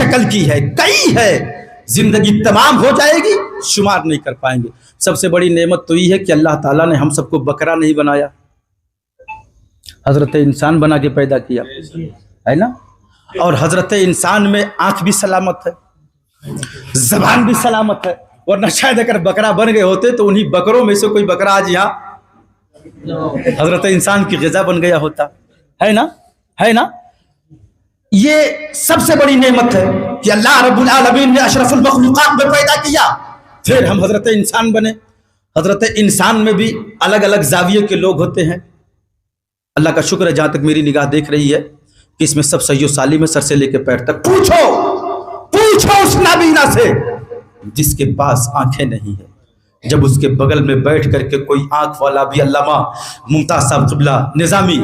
शक्ल की है, कई है, जिंदगी तमाम हो जाएगी, शुमार नहीं कर पाएंगे। सबसे बड़ी नेमत तो ये है कि अल्लाह ताला ने हम सबको बकरा नहीं बनाया, हजरत इंसान बना के पैदा किया है ना। और हजरत इंसान में आंख भी सलामत है, जबान भी सलामत है, वरना शायद अगर बकरा बन गए होते तो उन्हीं बकरों में से कोई बकरा आज यहाँ हजरत इंसान की ग़िज़ा बन गया होता, है ना, है ना। ये सबसे बड़ी नेमत है कि अल्लाह रब्बुल आलमीन ने अशरफुल मखलूक़ात में पैदा किया, फिर हम हजरत इंसान बने। हजरत इंसान में भी अलग अलग जाविये के लोग होते हैं। अल्लाह का शुक्र है जहाँ तक मेरी निगाह देख रही है कि इसमें सब सही साली में सर से लेकर पैर तक। पूछो पूछो उस नाबीना से जिसके पास आंखें नहीं है, जब उसके बगल में बैठ करके कोई आंख वाला भी, अल्लामा मुमताज साहब क़िबला निज़ामी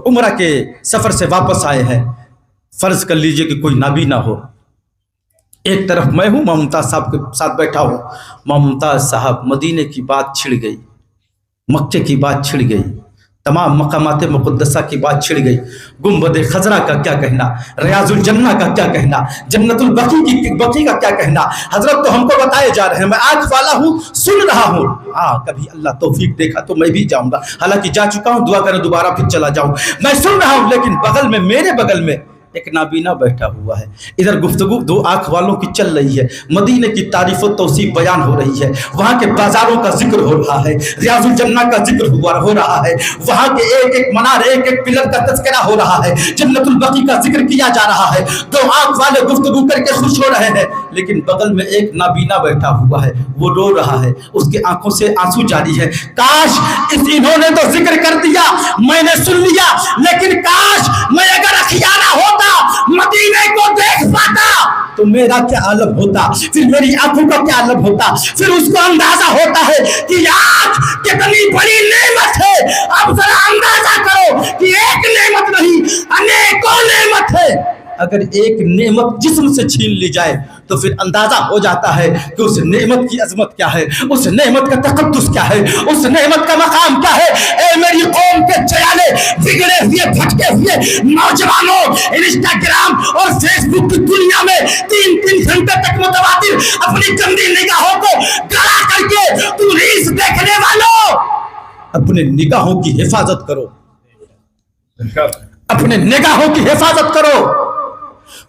उम्रा के सफर से वापस आए हैं, फर्ज कर लीजिए कि कोई नाबीना हो, एक तरफ मैं हूँ, मुमताज साहब के साथ बैठा हूँ। मुमताज साहब मदीने की बात छिड़ गई, मक्के की बात छिड़ गई, तमाम मकामात मुक़द्दसा की बात छिड़ गई, गुंबद खजरा का क्या कहना, रियाजुल जन्ना का क्या कहना, जन्नतुल बकी का क्या कहना। हजरत तो हमको बताए जा रहे हैं, मैं आँख वाला हूँ, सुन रहा हूँ। हाँ, कभी अल्लाह तौफीक देखा तो मैं भी जाऊँगा, हालांकि जा चुका हूँ, दुआ करें दोबारा फिर चला जाऊँ। मैं सुन रहा हूँ, लेकिन बगल में, मेरे बगल में एक नाबीना बैठा हुआ है। इधर गुफ्तगू दो आंख वालों की चल रही है, मदीने की तारीफ और तौसीफ बयान हो रही है, वहाँ के बाजारों का जिक्र हो रहा है, रियाजुल जन्ना का जिक्र हो रहा है, वहाँ के एक एक मनार, एक एक पिलर का तज़किरा हो रहा है, जन्नतुल बकी का जिक्र किया जा रहा है। दो आंख वाले गुफ्तगू करके खुश हो रहे हैं, लेकिन बगल में एक नाबीना बैठा हुआ है, वो रो रहा है, उसके आंखों से आंसू जारी है। काश इन्होंने तो जिक्र कर दिया, मैंने सुन लिया, लेकिन काश मैं अगर अखियाना होता, मदीने को देख पाता, तो मेरा क्या आलम होता, फिर मेरी आंखों का क्या आलम होता, फिर उसको अंदाजा होता है कि आंख कितनी बड़ी नेमत है। अब जरा अंदाजा करो कि एक नेमत नहीं, अनेकों नेमत है। अगर एक नेमत जिस्म से छीन ली जाए तो फिर अंदाजा हो जाता है कि उस नेमत की अजमत क्या है, उस नेमत का तकद्दुस क्या है, उस नेमत का मकाम क्या है। ए मेरी कौम के चयाले, बिगड़े हुए, भटके हुए नौजवानों, इंस्टाग्राम और फेसबुक की दुनिया में 3-3 घंटे तक मुतवातिर अपनी गंदी निगाहों को गड़ा करके तुम रील्स देखने वालों, अपने निगाहों की हिफाजत करो, अपने निगाहों की हिफाजत करो।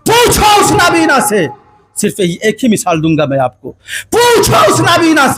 पूछो उस नाबीना से, सिर्फ एक ही मिसाल दूंगा मैं आपको, पूछो उस नाबीना से।